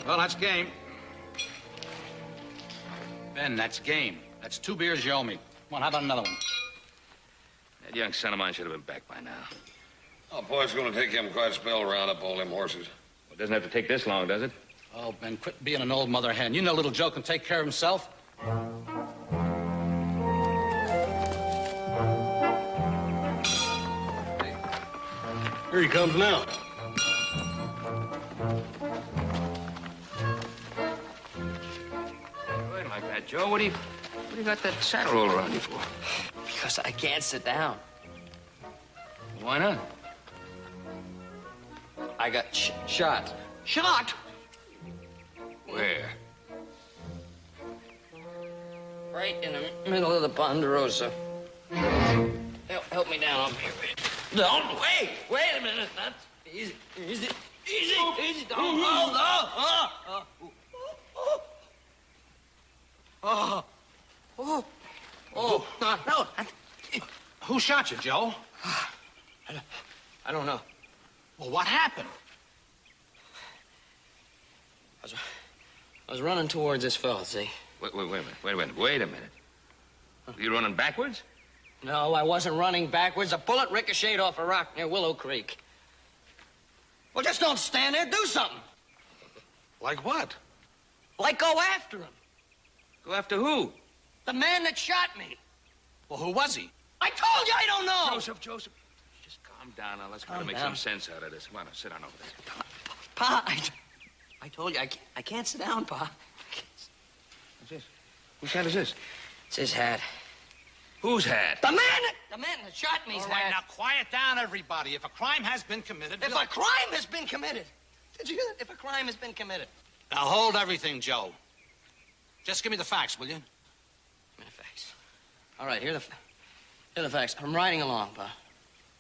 Well, that's game. Ben, that's game. That's 2 beers you owe me. Come on, how about another one? That young son of mine should have been back by now. Oh, boy, it's going to take him quite a spell to round up all them horses. Well, it doesn't have to take this long, does it? Oh, Ben, quit being an old mother hen. You know little Joe can take care of himself. Here he comes now. Wait like that, Joe. What do you got that saddle roll around you for? Because I can't sit down. Why not? I got shot. Shot? Where? Right in the middle of the Ponderosa. Help me down. I'm here. Don't wait a minute. That's easy. Don't hold no. Who shot you, Joe? I don't know. Well, what happened? I was running towards this fella, see? Wait a minute. You running backwards? No, I wasn't running backwards. A bullet ricocheted off a rock near Willow Creek. Well, just don't stand there. Do something. Like what? Like go after him. Go after who? The man that shot me. Well, who was he? I told you I don't know. Joseph. Just calm down now. Let's try to make some sense out of this. Come on, sit down over there. Pa, I told you I can't sit down, Pa. What's this? Whose hat is this? It's his hat. Whose hat? The man that shot me's All right, hat. now quiet down, everybody. If a crime has been committed... If a crime has been committed. Did you hear that? If a crime has been committed. Now, hold everything, Joe. Just give me the facts, will you? Give me the facts. All right, here are the facts. I'm riding along, Pa.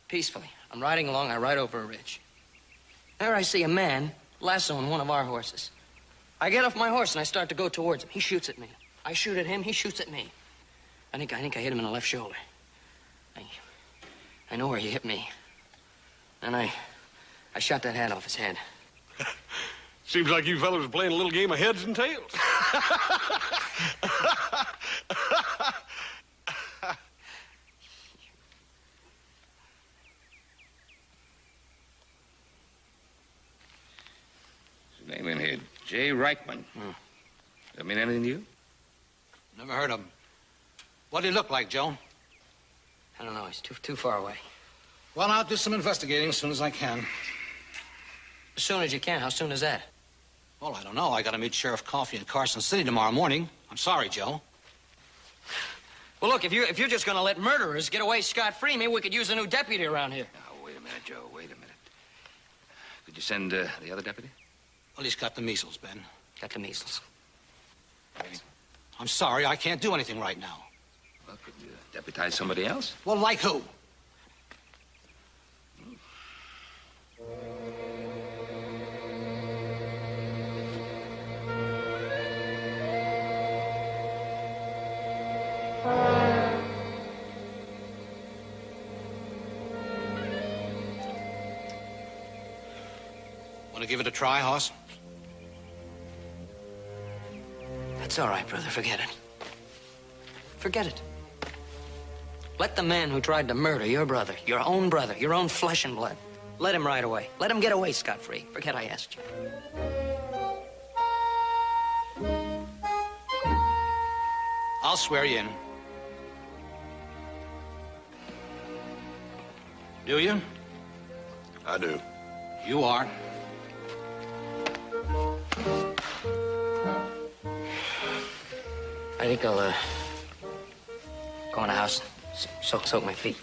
Peacefully. I'm riding along. I ride over a ridge. There I see a man lassoing one of our horses. I get off my horse and I start to go towards him. He shoots at me. I shoot at him. He shoots at me. I think I hit him in the left shoulder. I know where he hit me. And I shot that hat off his head. Seems like you fellas are playing a little game of heads and tails. What's his name in here? J. Reichman. That mean anything to you? Never heard of him. What did he look like, Joe? I don't know. He's too far away. Well, I'll do some investigating as soon as I can. As soon as you can. How soon is that? Well, I don't know. I got to meet Sheriff Coffey in Carson City tomorrow morning. I'm sorry, Joe. Well, look, if you're just going to let murderers get away scot-free, maybe we could use a new deputy around here. Now, wait a minute, Joe. Wait a minute. Could you send the other deputy? Well, he's got the measles, Ben. Got the measles. I'm sorry. I can't do anything right now. Well, could you deputize somebody else? Well, like who? Want to give it a try, Hoss? That's all right, brother. Forget it. Forget it. Let the man who tried to murder your brother, your own flesh and blood, let him ride away. Let him get away scot-free. Forget I asked you. I'll swear you in. Do you? I do. You are. I think I'll, go in the house, soak my feet.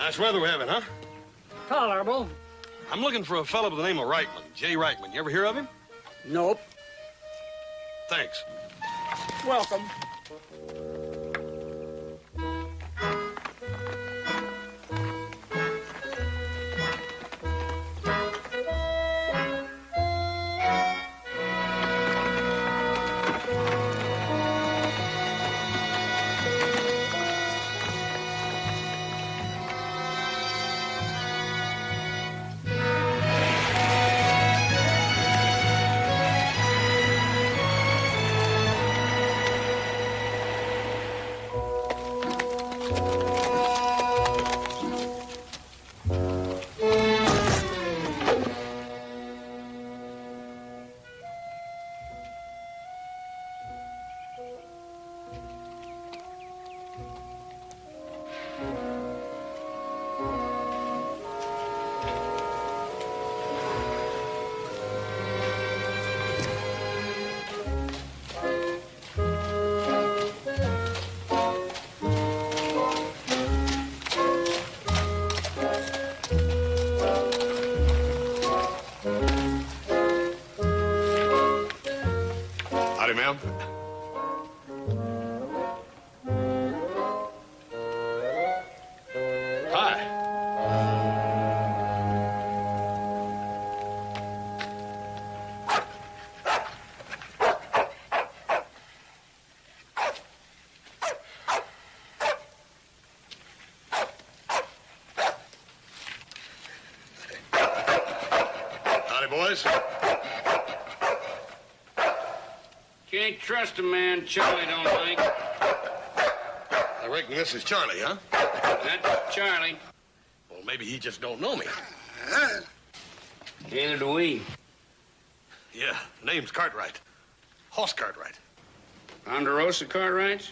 Nice weather we're having, huh? Tolerable. I'm looking for a fellow by the name of Reichman, Jay Reichman. You ever hear of him? Nope. Thanks. Welcome. Howdy, ma'am. Hi. Howdy, boys. Can't trust a man Charlie don't like. I reckon this is Charlie, huh? That's Charlie. Well, maybe he just don't know me. Neither do we. Yeah, name's Cartwright. Hoss Cartwright. Ponderosa Cartwrights?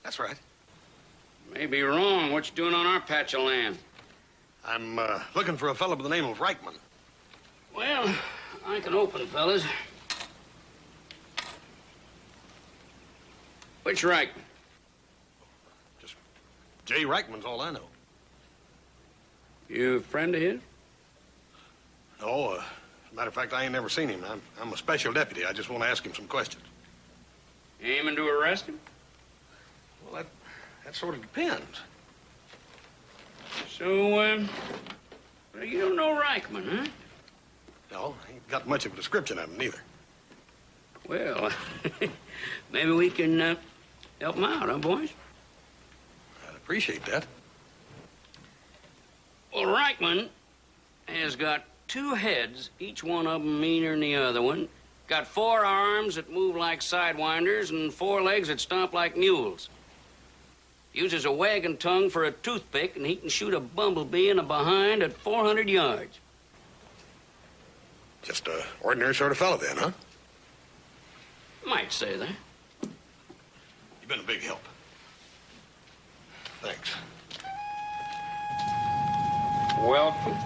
That's right. May be wrong. What you doing on our patch of land? I'm looking for a fellow by the name of Reichman. Well, I can open, fellas. Which Reichman? Just Jay Reichman's all I know. You a friend of his? No, as a matter of fact, I ain't never seen him. I'm a special deputy. I just want to ask him some questions. Aiming to arrest him? Well, that sort of depends. So, you don't know Reichman, huh? No, I ain't got much of a description of him, neither. Well, maybe we can help him out, huh, boys? I'd appreciate that. Well, Reichman has got 2 heads, each one of them meaner than the other one. Got 4 arms that move like sidewinders and 4 legs that stomp like mules. Uses a wagon tongue for a toothpick, and he can shoot a bumblebee in the behind at 400 yards. Just a ordinary sort of fellow then, huh? Might say that. You've been a big help. Thanks. Welcome.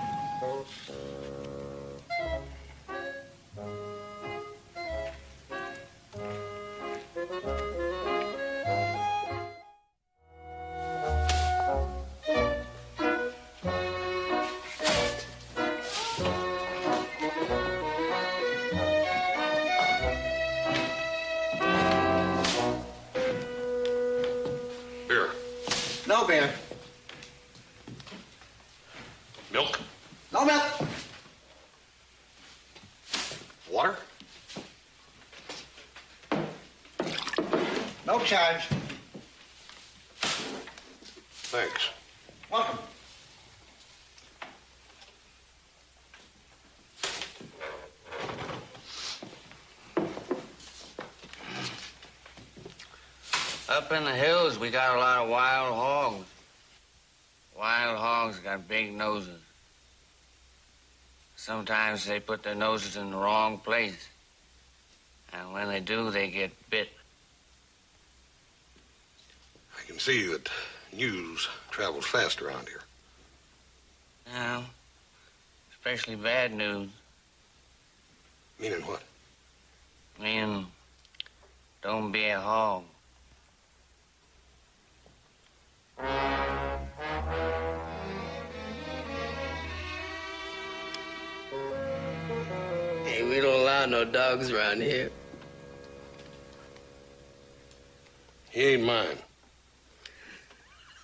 Beer. No beer. Milk. No milk. Water. No charge. Thanks. Welcome. Up in the hills, we got a lot of wild hogs. Wild hogs got big noses. Sometimes they put their noses in the wrong place. And when they do, they get bit. I can see that news travels fast around here. Now, especially bad news. Meaning what? Meaning, don't be a hog. want no dogs around here. He ain't mine.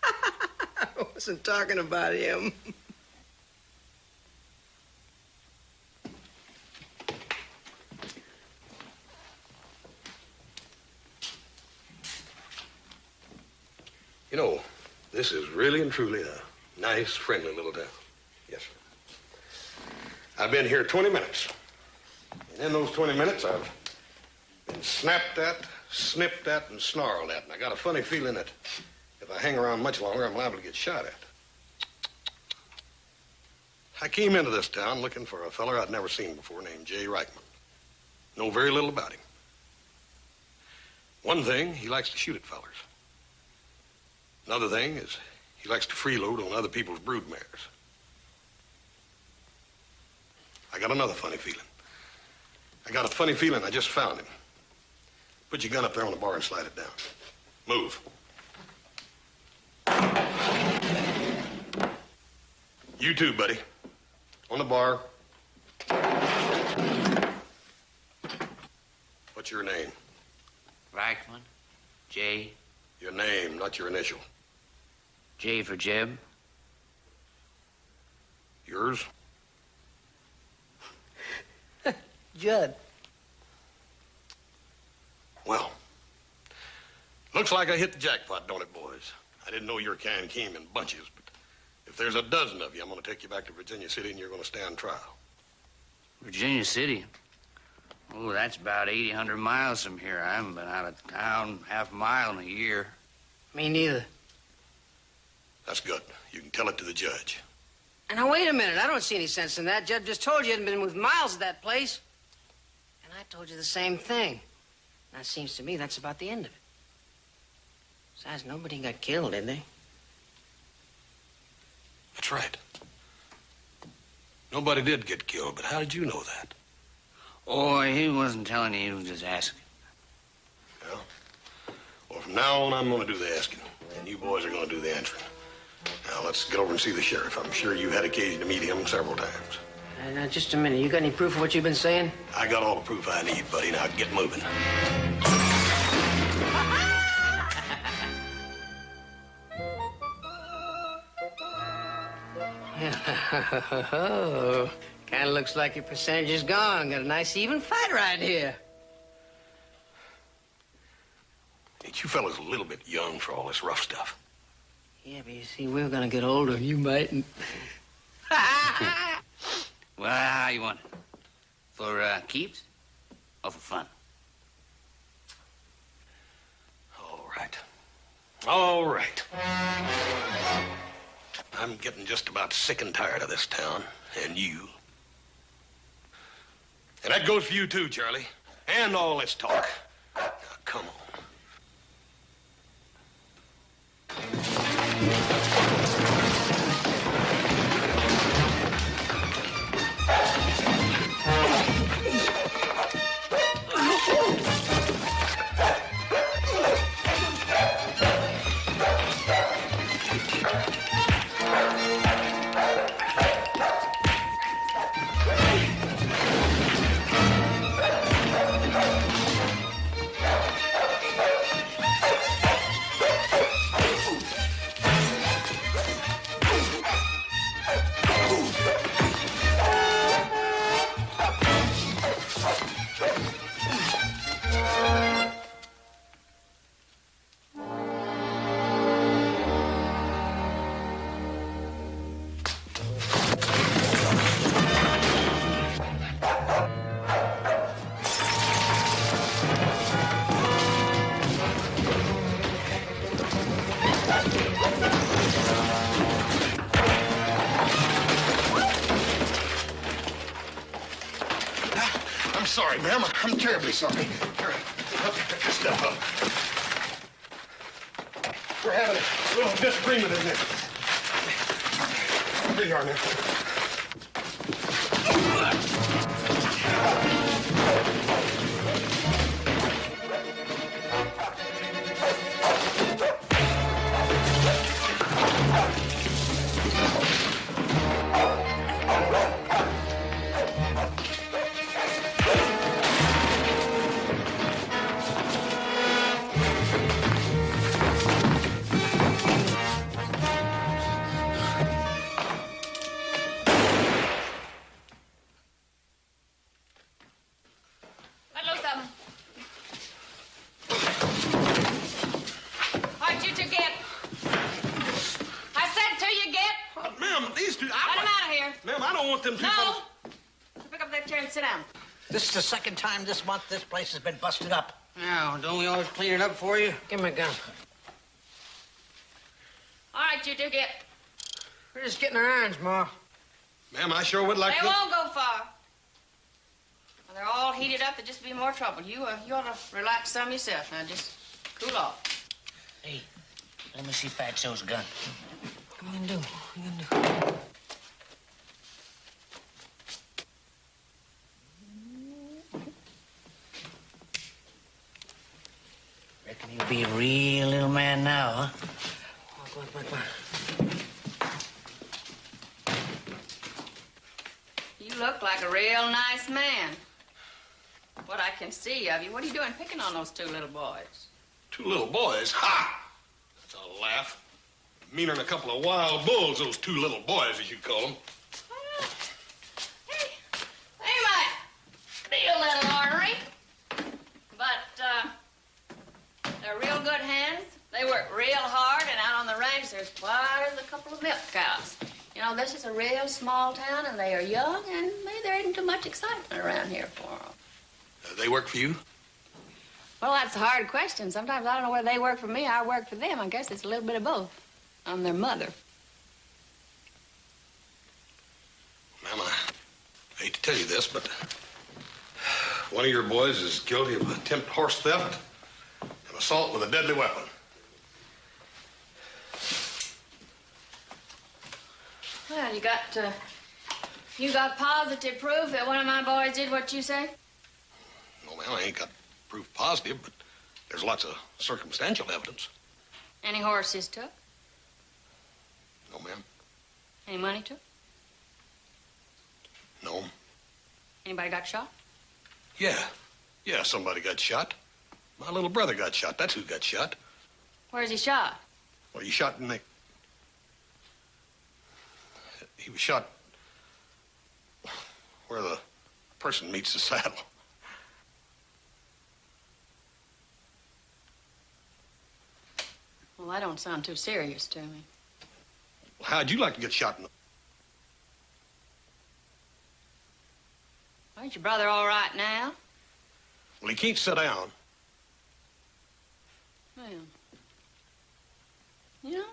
I wasn't talking about him. You know, this is really and truly a nice, friendly little town. Yes, sir. I've been here 20 minutes. And in those 20 minutes, I've been snapped at, snipped at, and snarled at. And I got a funny feeling that if I hang around much longer, I'm liable to get shot at. I came into this town looking for a feller I'd never seen before named Jay Reichman. Know very little about him. One thing, he likes to shoot at fellers. Another thing is he likes to freeload on other people's brood mares. I got another funny feeling. I got a funny feeling I just found him. Put your gun up there on the bar and slide it down. Move. You too, buddy. On the bar. What's your name? Reichman. J. Your name, not your initial. J for Jeb. Yours? Judd. Well, looks like I hit the jackpot, don't it, boys? I didn't know your kind came in bunches, but if there's a dozen of you, I'm going to take you back to Virginia City and you're going to stand trial. Virginia City? Oh, that's about 800 miles from here. I haven't been out of town half a mile in a year. Me neither. That's good. You can tell it to the judge. And now, wait a minute. I don't see any sense in that. Jeb just told you you hadn't been with miles of that place. And I told you the same thing. Now, it seems to me that's about the end of it. Besides, nobody got killed, did they? That's right. Nobody did get killed, but how did you know that? Oh, he wasn't telling you. He was just asking. Yeah? Well, from now on, I'm going to do the asking, and you boys are going to do the answering. Now, let's get over and see the sheriff. I'm sure you had occasion to meet him several times. Now, just a minute. You got any proof of what you've been saying? I got all the proof I need, buddy. Now, get moving. Kind of looks like your percentage is gone. Got a nice even fight right here. Ain't you fellas a little bit young for all this rough stuff? Yeah, but you see, we're gonna get older and you mightn't. Well, how you want it? For keeps or for fun? All right. All right. I'm getting just about sick and tired of this town, and you. And that goes for you too, Charlie. And all this talk. Now, come on. Sorry, ma'am. I'm terribly sorry. Here, help me pick this stuff up. We're having a little disagreement in there. Here you are, now. want them two fellas... No! Pick up that chair and sit down. This is the second time this month this place has been busted up. Now, don't we always clean it up for you? Give me a gun. All right, you two get. We're just getting our irons, Ma. Ma'am, I sure would like They to... won't go far. When they're all heated up, there'll just be more trouble. You ought to relax some yourself. Now, just cool off. Hey, let me see Fatso's gun. What are you gonna do? What are you gonna do? Reckon you'll be a real little man now, huh? Come on. You look like a real nice man. What I can see of you. What are you doing picking on those two little boys? Two little boys? Ha! That's a laugh. Meaner than a couple of wild bulls, those two little boys, as you call them. Hey, they might be a little ornery, but they're real good hands. They work real hard, and out on the ranch, there's quite a couple of milk cows. You know, this is a real small town, and they are young, and maybe there isn't too much excitement around here for them. They work for you? Well, that's a hard question. Sometimes I don't know whether they work for me or I work for them. I guess it's a little bit of both. I'm their mother. Ma'am, I hate to tell you this, but one of your boys is guilty of attempted horse theft and assault with a deadly weapon. Well, you got positive proof that one of my boys did what you say? No, ma'am, I ain't got proof positive, but there's lots of circumstantial evidence. Any horses took? No, ma'am. Any money took? No. Anybody got shot? Yeah, somebody got shot. My little brother got shot. That's who got shot. Where's he shot? Well, he shot in the... He was shot where the person meets the saddle. Well, that don't sound too serious to me. Well, how'd you like to get shot in the... Ain't your brother all right now? Well, he can't sit down. Well, you know,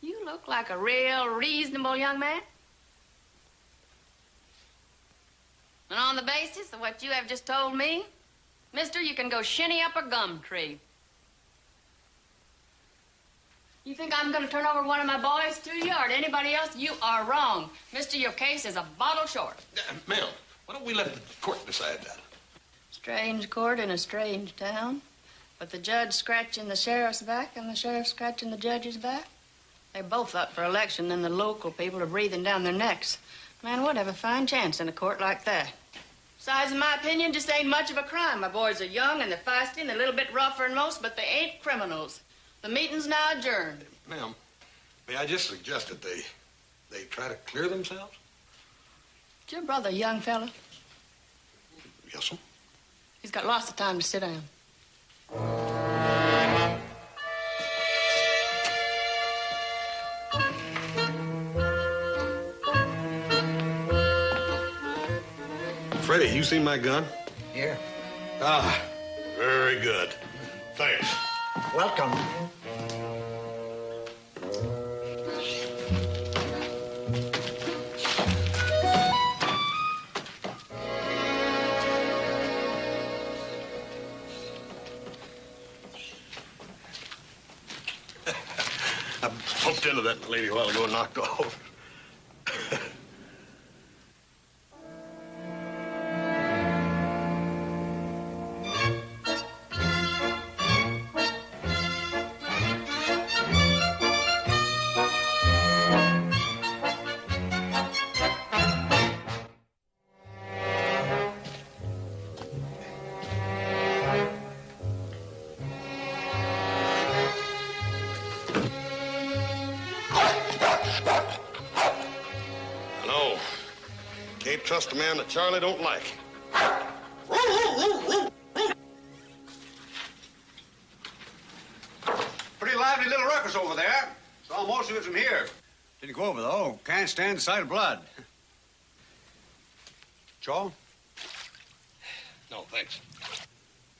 you look like a real reasonable young man. And on the basis of what you have just told me, mister, you can go shinny up a gum tree. You think I'm going to turn over one of my boys to you or to anybody else? You are wrong. Mister, your case is a bottle short. Ma'am, why don't we let the court decide that? Strange court in a strange town. But the judge scratching the sheriff's back and the sheriff scratching the judge's back. They're both up for election, and the local people are breathing down their necks. Man, what have a fine chance in a court like that? Besides, in my opinion, just ain't much of a crime. My boys are young and they're feisty and they're a little bit rougher than most, but they ain't criminals. The meeting's now adjourned. Ma'am, may I just suggest that they try to clear themselves? Is your brother a young fella? Yes, sir. He's got lots of time to sit down. Freddie, you seen my gun? Here. Ah, very good. Thanks. Welcome. I bumped into that lady a while ago and knocked off. Trust a man that Charlie don't like. Pretty lively little ruckus over there. Saw most of it from here. Didn't go over, though. Can't stand the sight of blood. Chaw? No, thanks.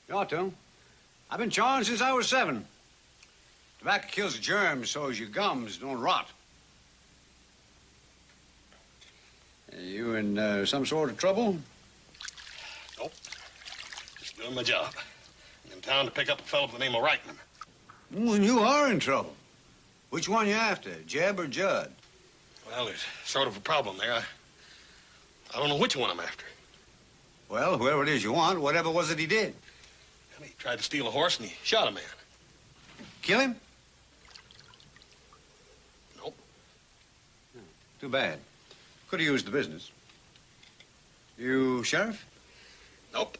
You ought to. I've been chawing since I was 7. Tobacco kills the germs so as your gums don't rot. You in some sort of trouble? Nope. Just doing my job. I'm in town to pick up a fellow by the name of Reichman. Well, you are in trouble. Which one you after, Jeb or Judd? Well, there's sort of a problem there. I don't know which one I'm after. Well, whoever it is you want, whatever was it he did? He tried to steal a horse and he shot a man. Kill him? Nope. Too bad. Could have used the business. You sheriff? Nope.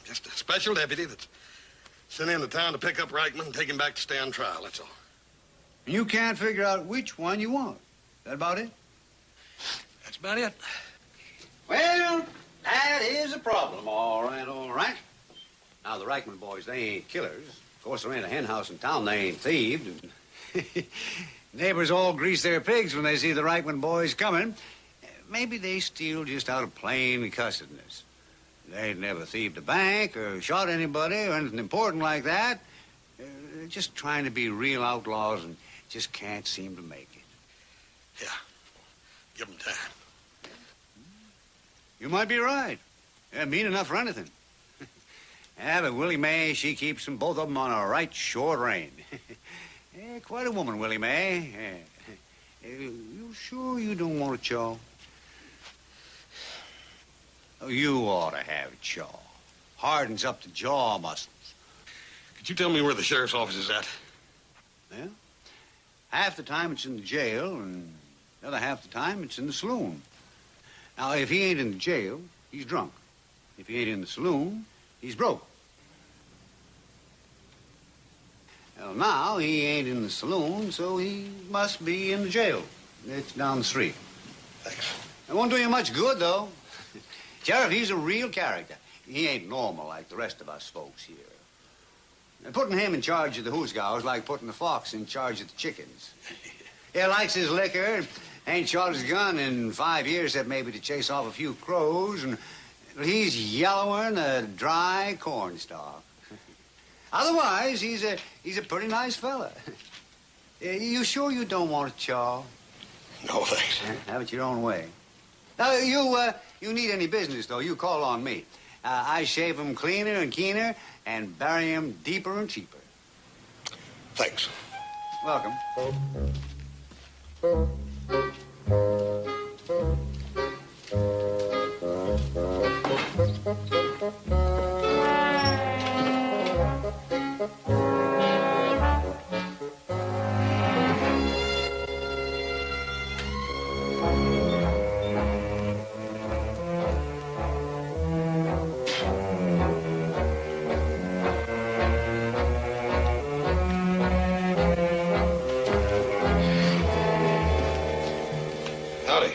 Just a special deputy that's sent into town to pick up Reichman and take him back to stand trial, that's all. And you can't figure out which one you want. That about it? That's about it. Well, that is a problem, all right, all right. Now, the Reichman boys, they ain't killers. Of course, there ain't a hen house in town they ain't thieved. Neighbors all grease their pigs when they see the Reichman boys coming. Maybe they steal just out of plain cussedness. They ain't never thieved a bank or shot anybody or anything important like that. They're just trying to be real outlaws and just can't seem to make it. Yeah. Give them time. You might be right. Yeah, mean enough for anything. Yeah, but Willie Mae, she keeps them, both of them, on a right short rein. Yeah, quite a woman, Willie Mae. Yeah. You sure you don't want a chaw? Oh, you ought to have a chaw. Hardens up the jaw muscles. Could you tell me where the sheriff's office is at? Yeah? Half the time it's in the jail, and the other half the time it's in the saloon. Now, if he ain't in the jail, he's drunk. If he ain't in the saloon, he's broke. Well, now he ain't in the saloon, so he must be in the jail. It's down the street. Thanks. It won't do you much good, though. Sheriff, he's a real character. He ain't normal like the rest of us folks here. And putting him in charge of the hoosgows like putting the fox in charge of the chickens. He likes his liquor, ain't shot his gun in 5 years, except maybe to chase off a few crows, and he's yellower than a dry cornstalk. Otherwise, he's a pretty nice fella. You sure you don't want a chaw? No, thanks. Have it your own way. Now, you need any business, though, you call on me. I shave 'em cleaner and keener and bury 'em deeper and cheaper. Thanks. Welcome. Howdy.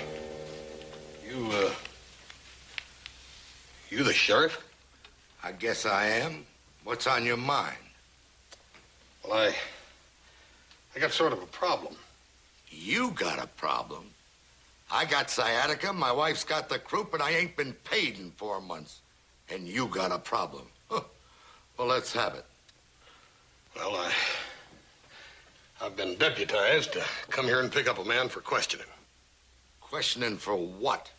You the sheriff? I guess I am. What's on your mind? Well, I got sort of a problem. You got a problem? I got sciatica, my wife's got the croup, and I ain't been paid in 4 months. And you got a problem. Huh. Well, let's have it. Well, I've been deputized to come here and pick up a man for questioning. Questioning for what?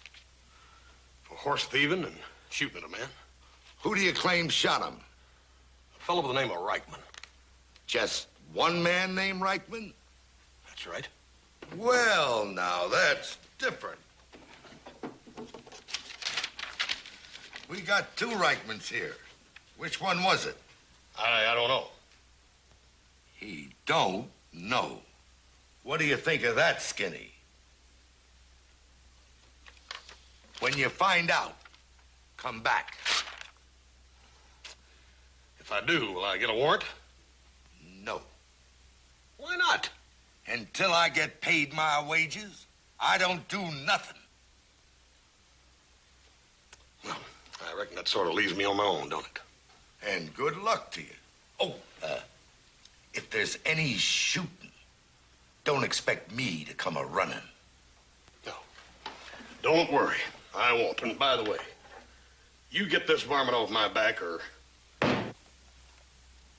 For horse thieving and shooting at a man. Who do you claim shot him? A fellow by the name of Reichman. Just one man named Reichman? That's right. Well, now, that's different. We got 2 Reichmans here. Which one was it? I don't know. He don't know. What do you think of that, Skinny? When you find out, come back. If I do, will I get a warrant? No. Why not? Until I get paid my wages, I don't do nothing. Well, I reckon that sort of leaves me on my own, don't it? And good luck to you. Oh, if there's any shooting, don't expect me to come a-running. No. Don't worry. I won't. And by the way, You get this varmint off my back, or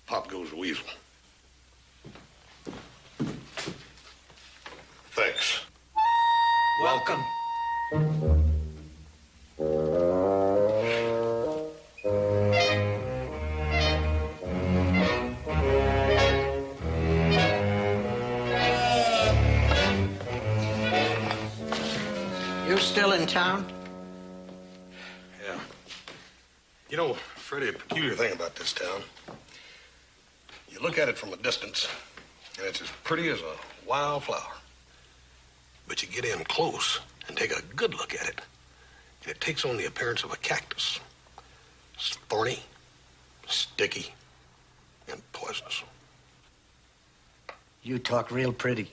pop goes the weasel. Thanks. Welcome. You still in town? Yeah. You know, Freddie, a peculiar thing about this town. You look at it from a distance, and it's as pretty as a wildflower. But you get in close and take a good look at it, and it takes on the appearance of a cactus. It's thorny, sticky, and poisonous. You talk real pretty.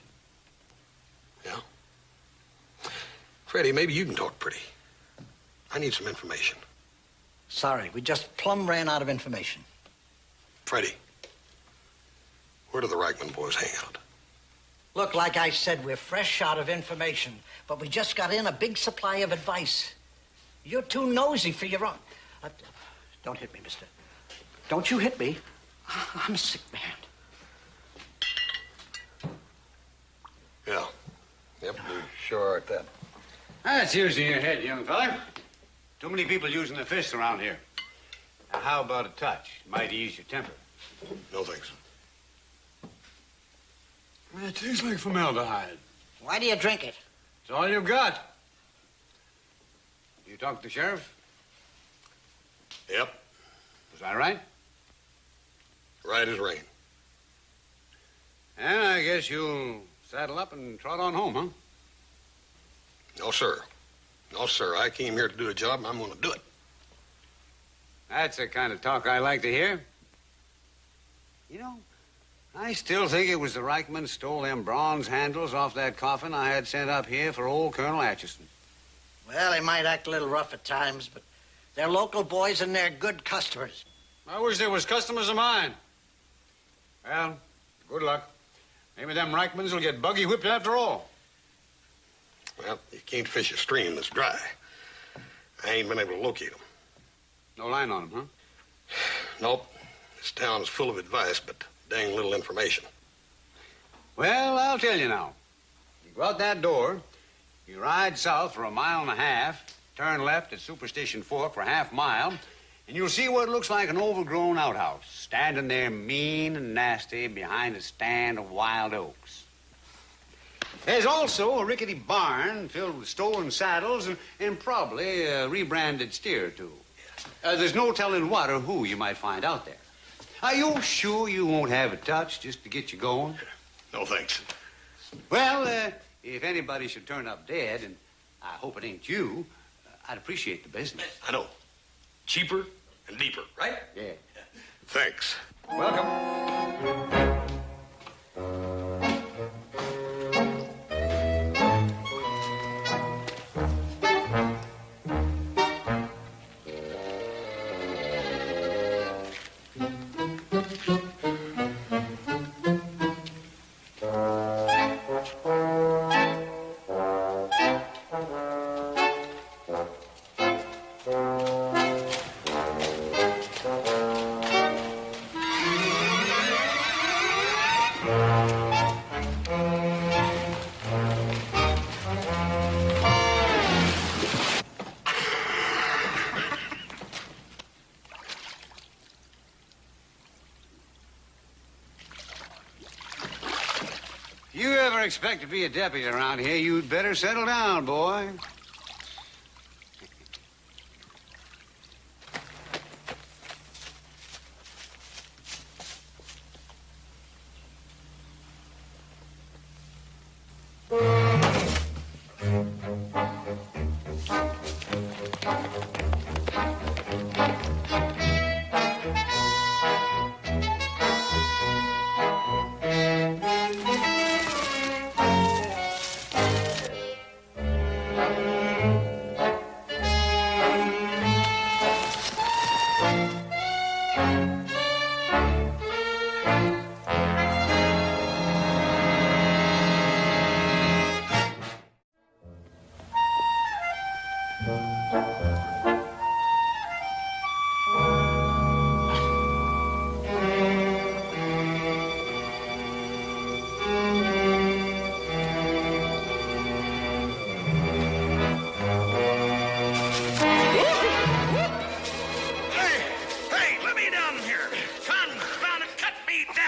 Yeah? Freddie, maybe you can talk pretty. I need some information. Sorry, we just plumb ran out of information. Freddie, where do the Reichman boys hang out? Look, like I said, we're fresh out of information, but we just got in a big supply of advice. You're too nosy for your own. Don't hit me, mister. Don't you hit me. I'm a sick man. Yeah. Yep, we sure are at that. That's using your head, young fella. Too many people using their fists around here. Now, how about a touch? Might ease your temper. No thanks. Well, it tastes like formaldehyde. Why do you drink it? It's all you've got. You talked to the sheriff? Yep. Was I right? Right as rain. And I guess you'll saddle up and trot on home, huh? No, sir. No, sir. I came here to do a job, and I'm going to do it. That's the kind of talk I like to hear. You know, I still think it was the Reichmans stole them bronze handles off that coffin I had sent up here for old Colonel Atchison. Well, they might act a little rough at times, but they're local boys and they're good customers. I wish there was customers of mine. Well, good luck. Maybe them Reichmans will get buggy whipped after all. Well, you can't fish a stream that's dry. I ain't been able to locate them. No line on them, huh? Nope. This town is full of advice, but dang little information. Well, I'll tell you now. You go out that door, you ride south for 1.5 miles, turn left at Superstition Fork for 1/2 mile, and you'll see what looks like an overgrown outhouse, standing there mean and nasty behind a stand of wild oaks. There's also a rickety barn filled with stolen saddles and probably a rebranded steer or two. There's no telling what or who you might find out there. Are you sure you won't have a touch just to get you going? No, thanks. Well, if anybody should turn up dead, and I hope it ain't you, I'd appreciate the business. I know. Cheaper and deeper, right? Yeah. Thanks. Welcome. If you ever expect to be a deputy around here, you'd better settle down, boy.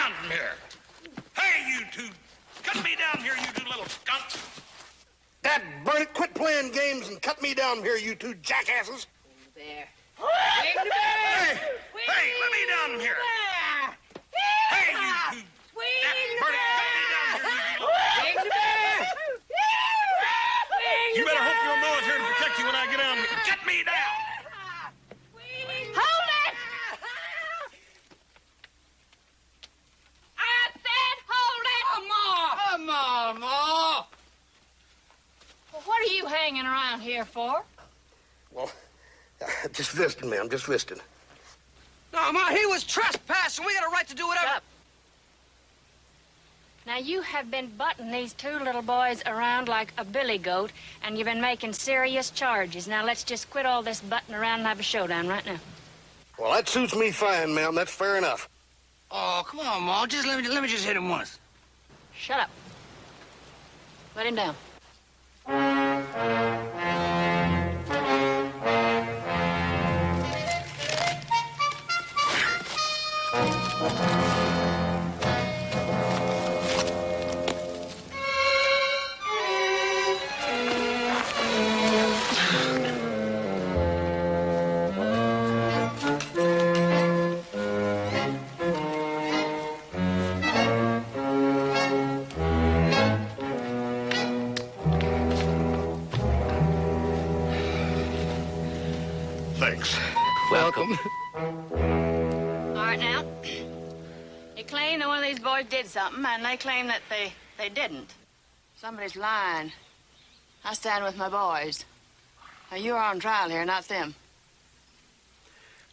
down from here. Hey, you two. Cut me down here, you two little skunks. Dad, burn it. Quit playing games and cut me down here, you two jackasses. There. Hey, let me down here. Hey, you two. Dad, burn it. Cut me down here, you little... You better hope your mama's here to protect you when I get down here. Cut me down. Hold it! I said hold it! Come on, Ma. Well, what are you hanging around here for? Well, just visiting, ma'am. Just visiting. No, Ma, he was trespassing. We got a right to do whatever. Shut up. Now, you have been butting these two little boys around like a billy goat, and you've been making serious charges. Now, let's just quit all this butting around and have a showdown right now. Well, that suits me fine, ma'am. That's fair enough. Oh, come on, Ma. Just let me just hit him once. Shut up. Let him down. Thanks. Welcome. All right, now. You claim that one of these boys did something, and they claim that they didn't. Somebody's lying. I stand with my boys. Now, you're on trial here, not them.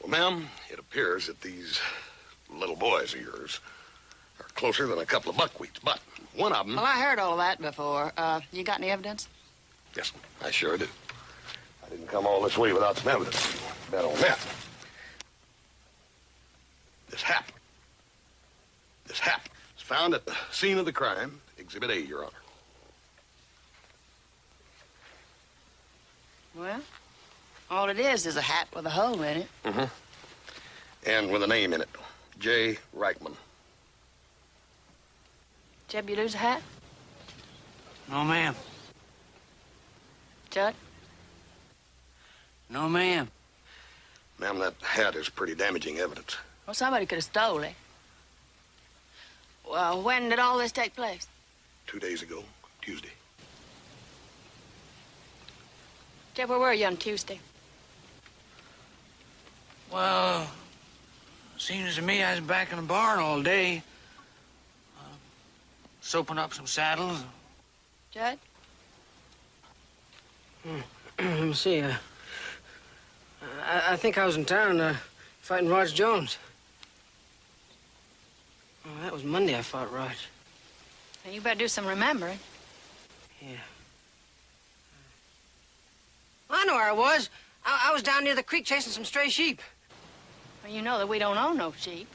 Well, ma'am, it appears that these little boys of yours are closer than a couple of buckwheats, but one of them... Well, I heard all that before. You got any evidence? Yes, I sure do. I didn't come all this way without some evidence. Bet on that. This hat. This hat was found at the scene of the crime, Exhibit A, Your Honor. Well, all it is a hat with a hole in it. Mm-hmm. And with a name in it, J. Reichman. Jeb, you lose a hat? No, ma'am. Judd? No, ma'am. Ma'am, that hat is pretty damaging evidence. Well, somebody could have stole it. Well, when did all this take place? 2 days ago, Tuesday. Jeb, where were you on Tuesday? Well, seems to me I was back in the barn all day. Soaping up some saddles. Judd? Let me see. I think I was in town fighting Raj Jones. Oh, that was Monday I fought Raj. Now, you better do some remembering. Yeah. I know where I was. I was down near the creek chasing some stray sheep. Well, you know that we don't own no sheep.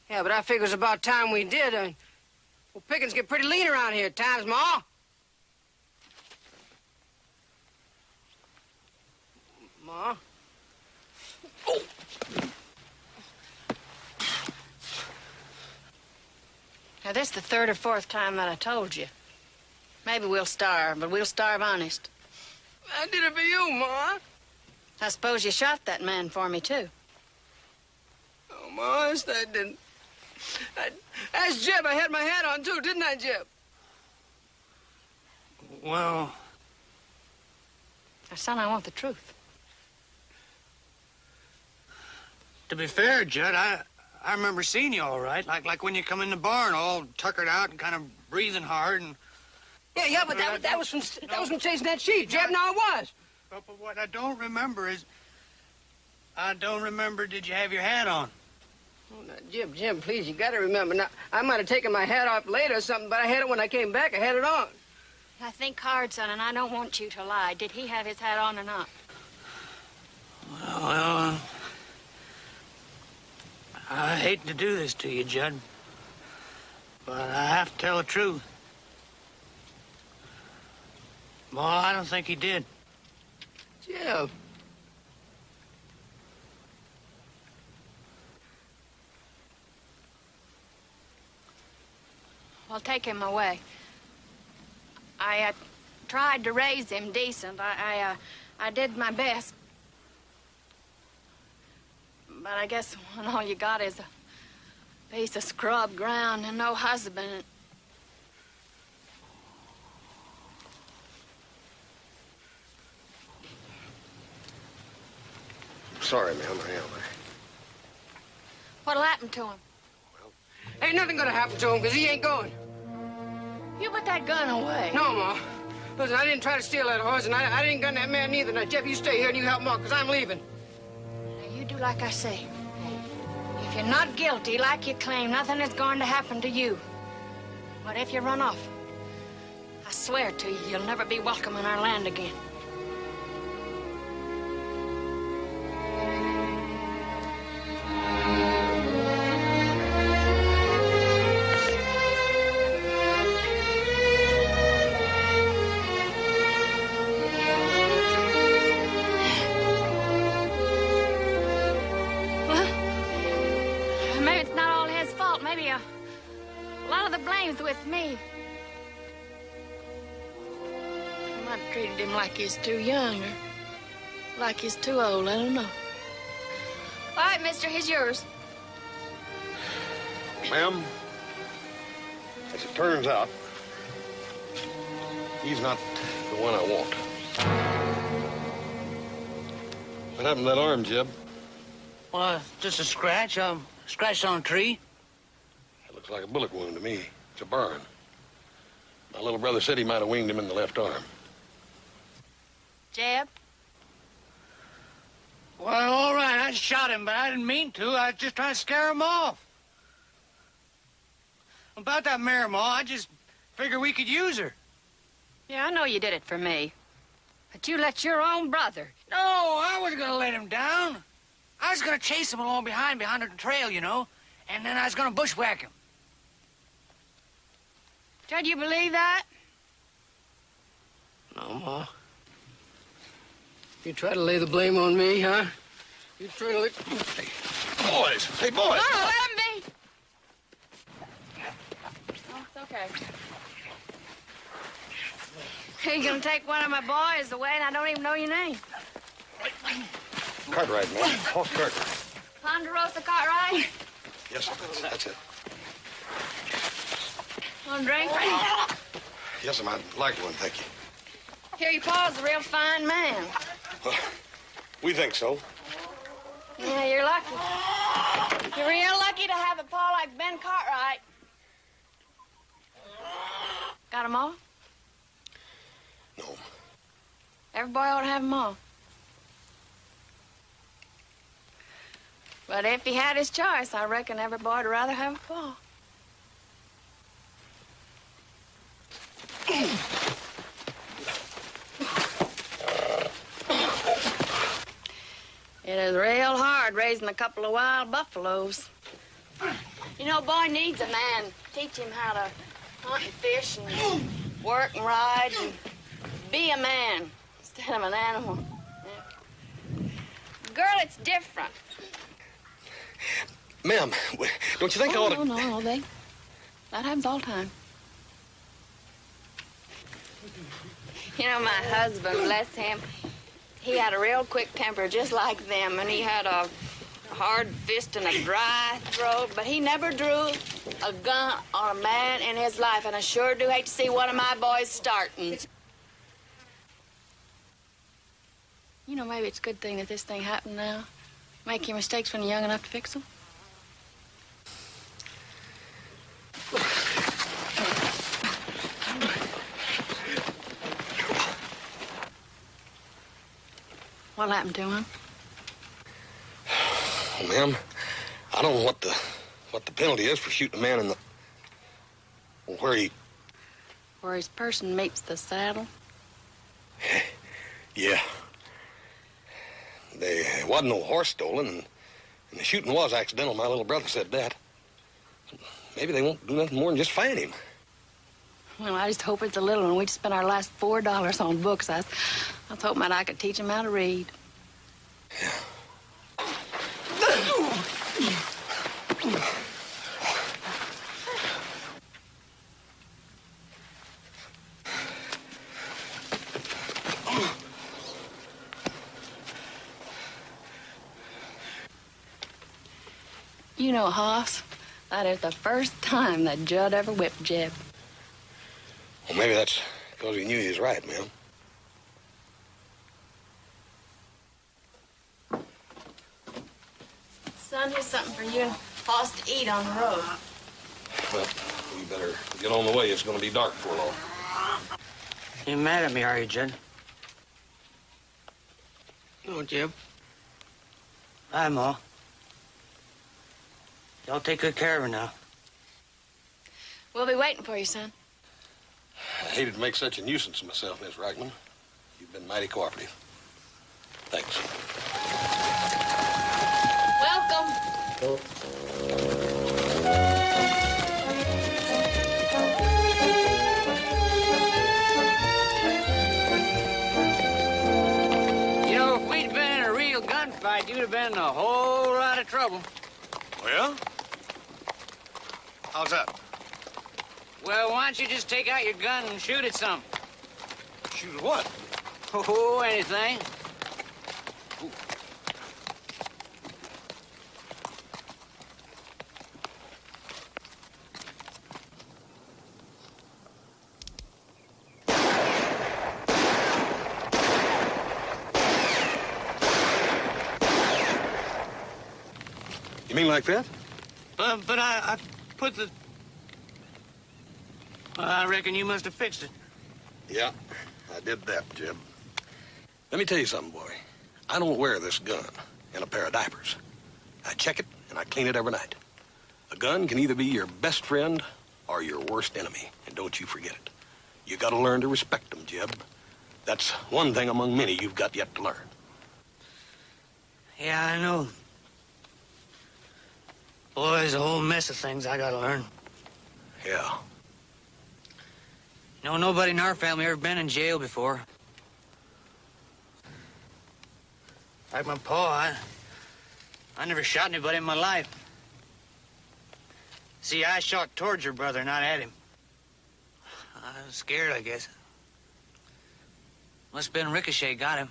Yeah, but I figure it's about time we did. Well, pickings get pretty lean around here at times, Ma. Ma? Oh! Now, this is the third or fourth time that I told you. Maybe we'll starve, but we'll starve honest. I did it for you, Ma. I suppose you shot that man for me, too. Oh, Ma, I didn't. Ask Jeb. I had my hat on, too, didn't I, Jeb? Well... Now, son, I want the truth. To be fair, Judd, I remember seeing you all right. Like when you come in the barn all tuckered out and kind of breathing hard and... Yeah, but that was from chasing that sheep, Jeb. No, it was. But what I don't remember is... I don't remember, did you have your hat on? Oh, now, Jim, please, you gotta remember. Now, I might have taken my hat off later or something, but I had it when I came back. I had it on. I think hard, son, and I don't want you to lie. Did he have his hat on or not? Well, I hate to do this to you, Judd, but I have to tell the truth. Well, I don't think he did. Jim. Well, take him away. I tried to raise him decent. I did my best. But I guess when all you got is a piece of scrub ground and no husband. Sorry, ma'am, I am. What'll happen to him? Ain't nothing gonna happen to him, because he ain't going. You put that gun away. No, Ma. Listen, I didn't try to steal that horse, and I didn't gun that man neither. Now, Jeff, you stay here and you help Ma, because I'm leaving. Now, you do like I say. If you're not guilty, like you claim, nothing is going to happen to you. But if you run off, I swear to you, you'll never be welcome in our land again. With me. I might have treated him like he's too young or like he's too old. I don't know. All right, mister, here's yours. Ma'am, as it turns out, he's not the one I want. What happened to that arm, Jeb? Well, just a scratch. Scratched on a tree. It looks like a bullet wound to me. It's a burn. My little brother said he might have winged him in the left arm. Jeb? Well, all right, I shot him, but I didn't mean to. I was just trying to scare him off. About that mare, Ma, I just figured we could use her. Yeah, I know you did it for me. But you let your own brother. No, I wasn't going to let him down. I was going to chase him along behind the trail, you know, and then I was going to bushwhack him. Judd, you believe that? No, Ma. You try to lay the blame on me, huh? You try to lay... Hey, boys! Hey, boys! No, let him be! Oh, it's okay. You're gonna take one of my boys away and I don't even know your name. Cartwright, man. Horse Cartwright. Ponderosa Cartwright? Yes, sir. That's it. Want a drink? Yes, ma'am. I'd like one, thank you. Here, your pa's a real fine man. Well, we think so. Yeah, you're lucky. You're real lucky to have a pa like Ben Cartwright. Got 'em all? No. Every boy ought to have 'em all. But if he had his choice, I reckon every boy would rather have a pa. It is real hard raising a couple of wild buffaloes. You know, a boy needs a man. Teach him how to hunt and fish and work and ride and be a man instead of an animal. Yeah. Girl, it's different. Ma'am, don't you think I ought to... No, that happens all the time. You know, my husband, bless him, he had a real quick temper just like them, and he had a hard fist and a dry throat, but he never drew a gun on a man in his life, and I sure do hate to see one of my boys starting. You know, maybe it's a good thing that this thing happened now. Make your mistakes when you're young enough to fix them. What happened to him? Well, ma'am, I don't know what the penalty is for shooting a man in the... Where his person meets the saddle? Yeah. There wasn't no horse stolen, and the shooting was accidental. My little brother said that. Maybe they won't do nothing more than just fine him. Well, I just hope it's a little one. We just spent our last $4 on books. I was hoping that I could teach him how to read. Yeah. You know, Hoss, that is the first time that Judd ever whipped Jeb. Well, maybe that's because he knew he was right, ma'am. Son, here's something for you and Hoss to eat on the road. Well, we better get on the way. It's going to be dark before long. You mad at me, are you, Judd? No, Jeb. Hi, Ma. Y'all take good care of her now. We'll be waiting for you, son. I hated to make such a nuisance of myself, Miss Reichman. You've been mighty cooperative. Thanks. Welcome. You know, if we'd been in a real gunfight, you'd have been in a whole lot of trouble. Well? How's that? Well, why don't you just take out your gun and shoot at something? Shoot what? Oh, anything. You mean like that? But I put the... I reckon you must have fixed it. Yeah, I did that, Jeb. Let me tell you something, boy. I don't wear this gun in a pair of diapers. I check it, and I clean it every night. A gun can either be your best friend or your worst enemy, and don't you forget it. You gotta learn to respect them, Jeb. That's one thing among many you've got yet to learn. Yeah, I know. Boy, there's a whole mess of things I gotta learn. Yeah. You know, nobody in our family ever been in jail before. Like my pa, I never shot anybody in my life. See, I shot towards your brother, not at him. I was scared, I guess. Must have been Ricochet got him.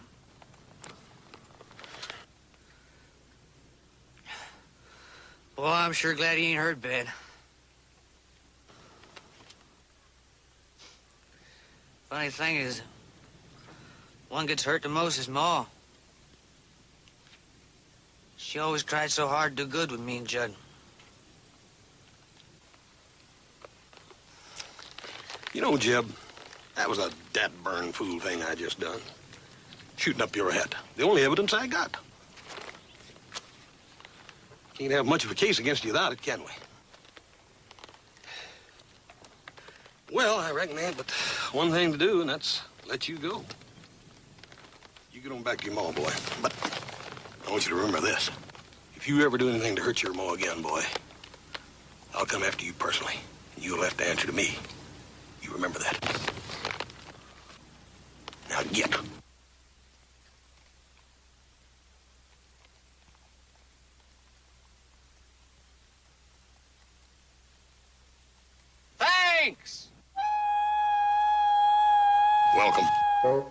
Boy, I'm sure glad he ain't hurt bad. Funny thing is, one gets hurt the most is Ma. She always tried so hard to do good with me and Judd. You know, Jeb, that was a dead-burn fool thing I just done. Shooting up your head. The only evidence I got. Can't have much of a case against you without it, can we? Well, I reckon there ain't but one thing to do, and that's let you go. You get on back to your ma, boy. But I want you to remember this. If you ever do anything to hurt your ma again, boy, I'll come after you personally. And you'll have to answer to me. You remember that. Now get. Thanks! Welcome. Well,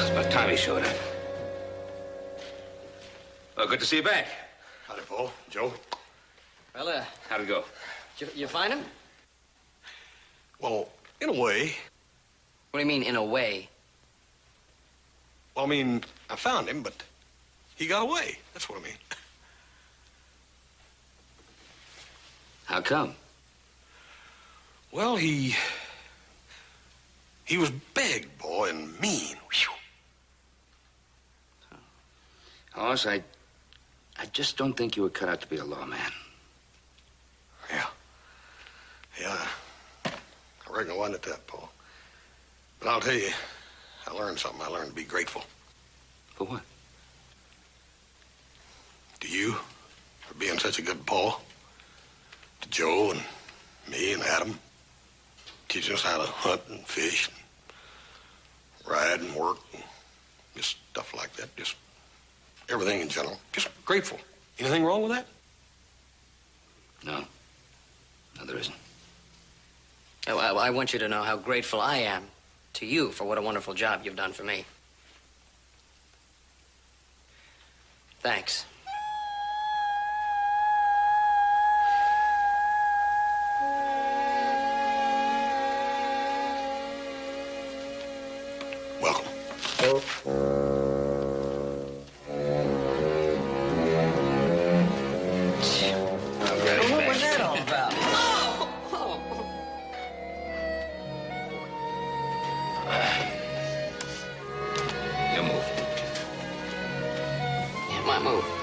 it's about time he showed up. Well, good to see you back. Howdy, Paul. Joe. Well, How'd it go? you find him? Well, in a way. What do you mean, in a way? Well, I mean, I found him, but he got away. That's what I mean. How come? Well, he was big, boy, and mean. Whew. Hoss, I just don't think you were cut out to be a lawman. Yeah. Yeah. I reckon I wasn't at that, Paul. But I'll tell you, I learned something. I learned to be grateful. For what? To you, for being such a good Paul. To Joe and me and Adam. Teaching us how to hunt and fish and ride and work and just stuff like that. Just everything in general. Just grateful. Anything wrong with that? No. No, there isn't. I want you to know how grateful I am to you for what a wonderful job you've done for me. Thanks. Welcome. What was that all about? You move. Yeah, my move.